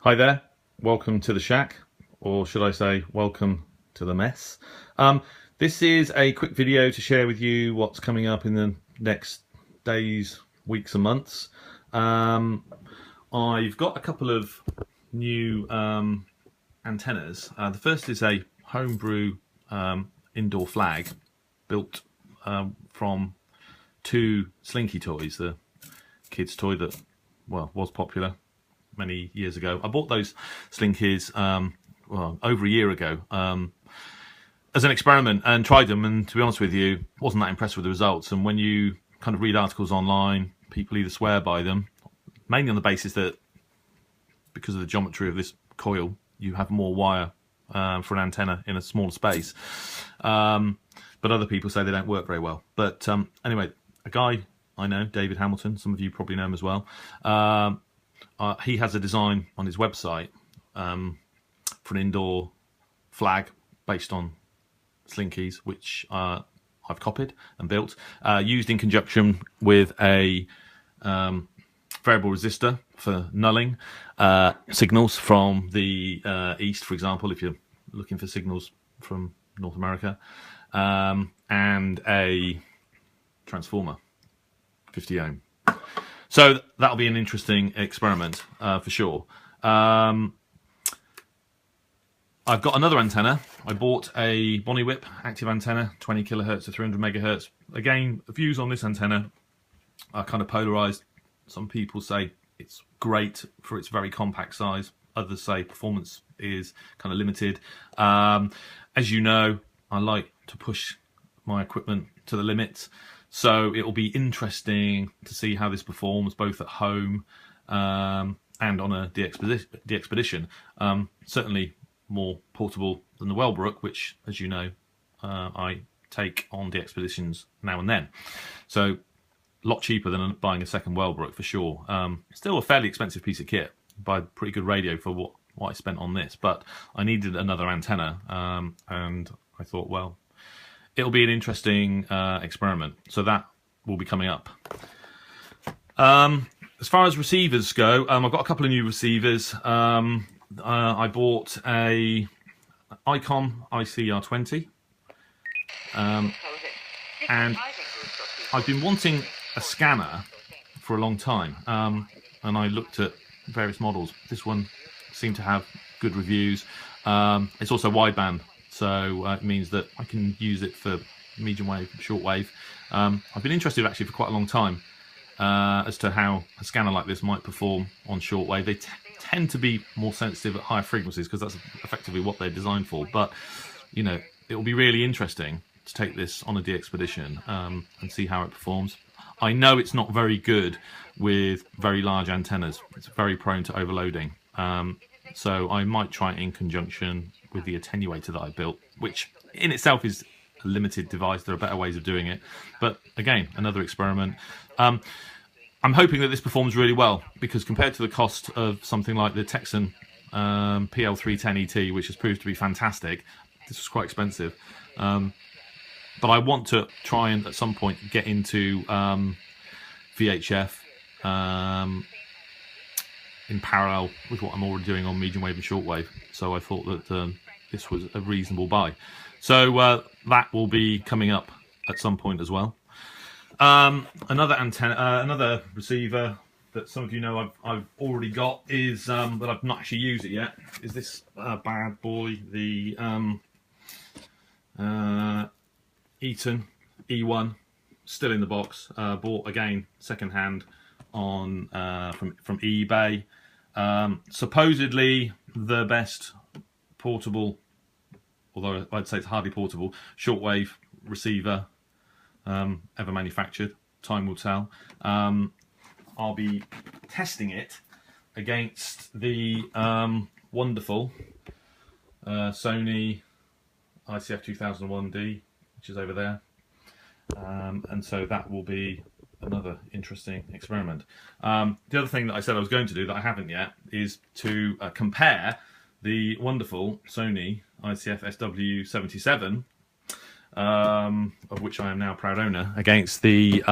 Hi there, welcome to the shack, or should I say welcome to the mess. This is a quick video to share with you what's coming up in the next days, weeks and months. I've got a couple of new antennas. The first is a homebrew indoor flag built from two Slinky toys, the kids' toy that was popular many years ago. I bought those Slinkies over a year ago as an experiment and tried them, and to be honest with you, wasn't that impressed with the results. And when you kind of read articles online, people either swear by them, mainly on the basis that because of the geometry of this coil, you have more wire for an antenna in a smaller space. But other people say they don't work very well. But anyway, a guy I know, David Hamilton, some of you probably know him as well, he has a design on his website for an indoor flag based on Slinkies, which I've copied and built, used in conjunction with a variable resistor for nulling signals from the east, for example, if you're looking for signals from North America, and a transformer, 50 ohm. So that'll be an interesting experiment for sure. I've got another antenna. I bought a Bonnie Whip active antenna, 20 kilohertz to 300 megahertz. Again, views on this antenna are kind of polarized. Some people say it's great for its very compact size. Others say performance is kind of limited. As you know, I like to push my equipment to the limits. So it will be interesting to see how this performs both at home and on a DX-pedition. Certainly more portable than the Wellbrook, which, as you know, I take on DX-peditions now and then. So a lot cheaper than buying a second Wellbrook for sure. Still a fairly expensive piece of kit. Buy a pretty good radio for what I spent on this, but I needed another antenna, and I thought, well, it'll be an interesting experiment. So that will be coming up. As far as receivers go, I've got a couple of new receivers. I bought a Icon ICR20, and I've been wanting a scanner for a long time, and I looked at various models. This one seemed to have good reviews. It's also wideband, so it means that I can use it for medium wave, shortwave. I've been interested actually for quite a long time as to how a scanner like this might perform on shortwave. They tend to be more sensitive at higher frequencies because that's effectively what they're designed for. But you know, it will be really interesting to take this on a DX-pedition and see how it performs. I know it's not very good with very large antennas. It's very prone to overloading. So I might try it in conjunction with the attenuator that I built, which in itself is a limited device. There are better ways of doing it. But again, another experiment. I'm hoping that this performs really well, because compared to the cost of something like the Texan PL310 ET, which has proved to be fantastic, this was quite expensive. But I want to try and at some point get into VHF in parallel with what I'm already doing on medium wave and shortwave. So I thought that this was a reasonable buy. So that will be coming up at some point as well. Another antenna, another receiver that some of you know I've already got is, but I've not actually used it yet, is this bad boy, the Eaton E1, still in the box. Bought again second hand on from eBay. Supposedly the best portable, although I'd say it's hardly portable, shortwave receiver ever manufactured. Time will tell. I'll be testing it against the wonderful Sony ICF 2001D, which is over there, and so that will be another interesting experiment. The other thing that I said I was going to do that I haven't yet is to compare the wonderful Sony ICF SW77, of which I am now proud owner, against the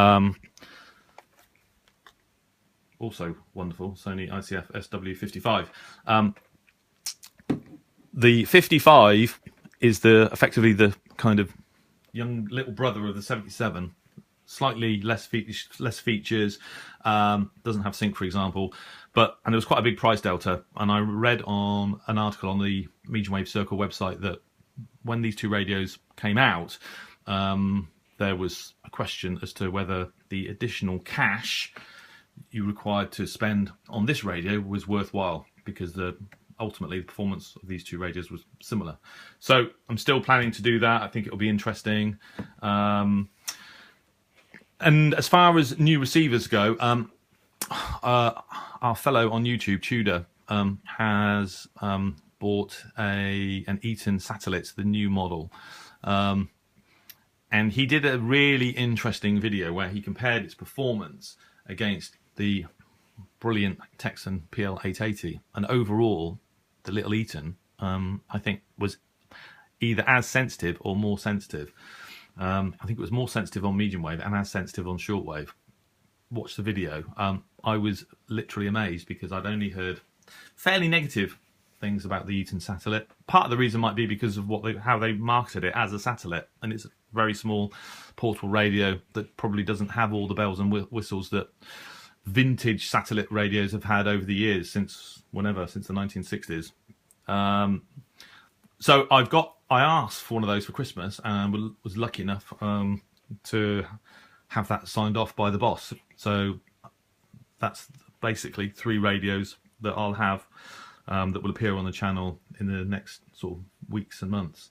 also wonderful, Sony ICF SW55. The 55 is effectively the kind of young little brother of the 77. Slightly less features, doesn't have sync, for example, and there was quite a big price delta. And I read on an article on the Medium Wave Circle website that when these two radios came out, there was a question as to whether the additional cash you required to spend on this radio was worthwhile, because ultimately the performance of these two radios was similar. So I'm still planning to do that. I think it'll be interesting. And as far as new receivers go, our fellow on YouTube, Tudor, has bought an Eaton Satellite, the new model. And he did a really interesting video where he compared its performance against the brilliant Texan PL880. And overall, the little Eaton, I think, was either as sensitive or more sensitive. I think it was more sensitive on medium wave and as sensitive on shortwave. Watch the video. I was literally amazed, because I'd only heard fairly negative things about the Eaton Satellite. Part of the reason might be because of how they marketed it as a satellite, and it's a very small portable radio that probably doesn't have all the bells and whistles that vintage satellite radios have had over the years, since the 1960s. So I asked for one of those for Christmas, and was lucky enough to have that signed off by the boss. So that's basically 3 radios that I'll have that will appear on the channel in the next sort of weeks and months.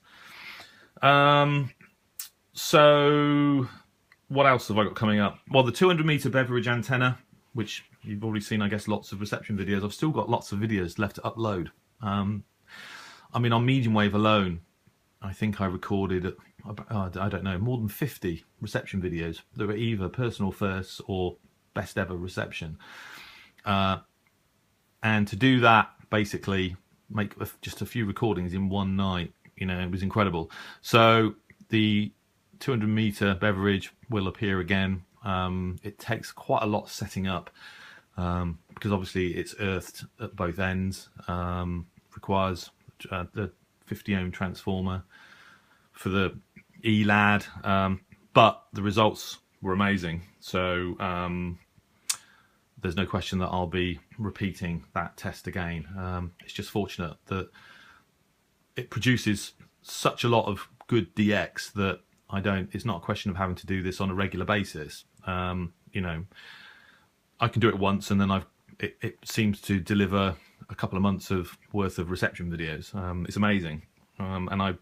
So what else have I got coming up? Well, the 200-meter Beveridge antenna, which you've already seen, I guess, lots of reception videos. I've still got lots of videos left to upload. I mean, on medium wave alone, I think I recorded, I don't know, more than 50 reception videos that were either personal firsts or best ever reception. And to do that, basically make just a few recordings in one night, it was incredible. So the 200-meter Beveridge will appear again. It takes quite a lot setting up, because obviously it's earthed at both ends. Requires the 50 ohm transformer for the ELAD, but the results were amazing. So there's no question that I'll be repeating that test again. It's just fortunate that it produces such a lot of good DX that it's not a question of having to do this on a regular basis. I can do it once, and then it seems to deliver a couple of months of worth of reception videos. It's amazing. And I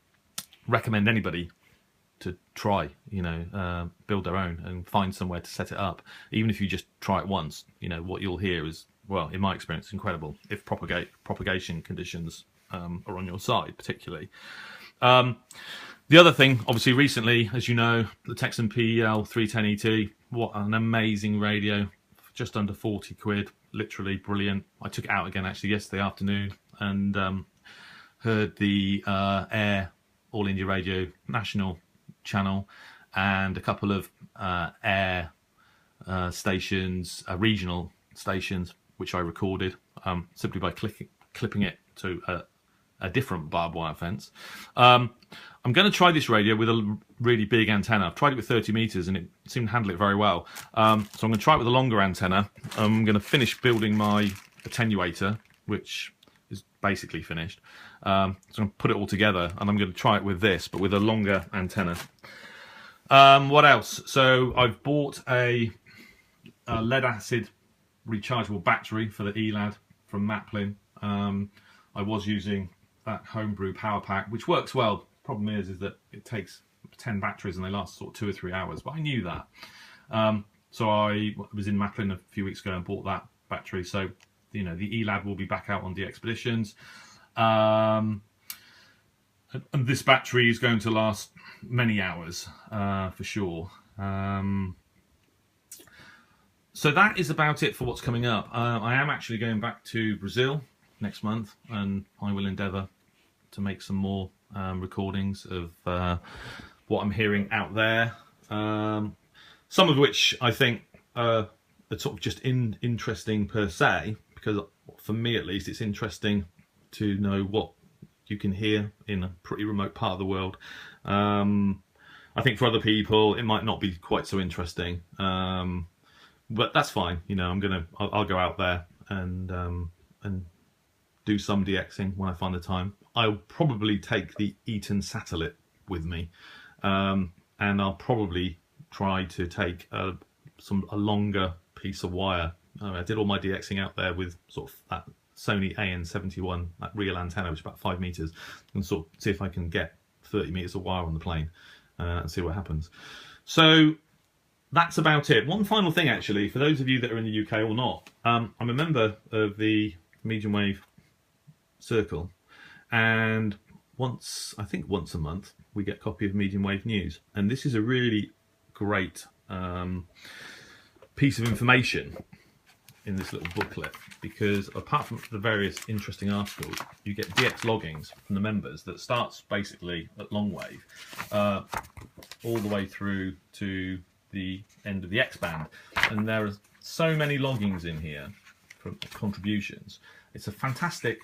recommend anybody to try, build their own and find somewhere to set it up. Even if you just try it once, what you'll hear is, well, in my experience, incredible, if propagation conditions are on your side, particularly. The other thing, obviously, recently, as you know, the Texan PL310ET, what an amazing radio, just under 40 quid, literally brilliant. I took it out again, actually, yesterday afternoon, and heard the Air All India Radio National channel and a couple of Air stations, regional stations, which I recorded simply by clipping it to a different barbed wire fence. I'm going to try this radio with a really big antenna. I've tried it with 30 meters and it seemed to handle it very well. So I'm going to try it with a longer antenna. I'm going to finish building my attenuator, which is basically finished. So I'm going to put it all together, and I'm going to try it with this, but with a longer antenna. What else? So I've bought a lead acid rechargeable battery for the ELAD from Maplin. I was using that homebrew power pack, which works well. Problem is that it takes 10 batteries and they last sort of 2 or 3 hours, but I knew that. So I was in Maplin a few weeks ago and bought that battery. So, the ELAD will be back out on DX-peditions. And this battery is going to last many hours, for sure. So that is about it for what's coming up. I am actually going back to Brazil next month, and I will endeavour to make some more recordings of what I'm hearing out there. Some of which I think sort of just interesting per se, because for me at least, it's interesting to know what you can hear in a pretty remote part of the world. I think for other people, it might not be quite so interesting, but that's fine. You know, I'll go out there and do some DXing when I find the time. I'll probably take the Eton satellite with me, and I'll probably try to take a longer piece of wire. I did all my DXing out there with sort of that Sony AN71, that real antenna, which is about 5 meters, and sort of see if I can get 30 meters of wire on the plane and see what happens. So that's about it. One final thing, actually, for those of you that are in the UK or not, I'm a member of the medium wave circle, and I think once a month, we get a copy of medium wave news, and this is a really great piece of information in this little booklet, because apart from the various interesting articles, you get DX loggings from the members that starts basically at long wave all the way through to the end of the X band, and there are so many loggings in here from contributions. It's a fantastic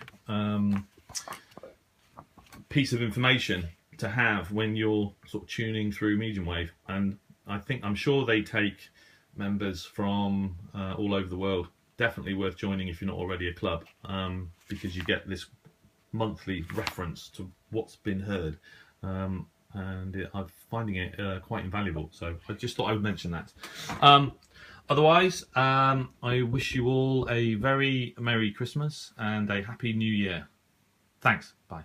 piece of information to have when you're sort of tuning through medium wave, and I'm sure they take members from all over the world. Definitely worth joining if you're not already a club, because you get this monthly reference to what's been heard, and I'm finding it quite invaluable, so I just thought I would mention that. Otherwise, I wish you all a very Merry Christmas and a Happy New Year. Thanks. Bye.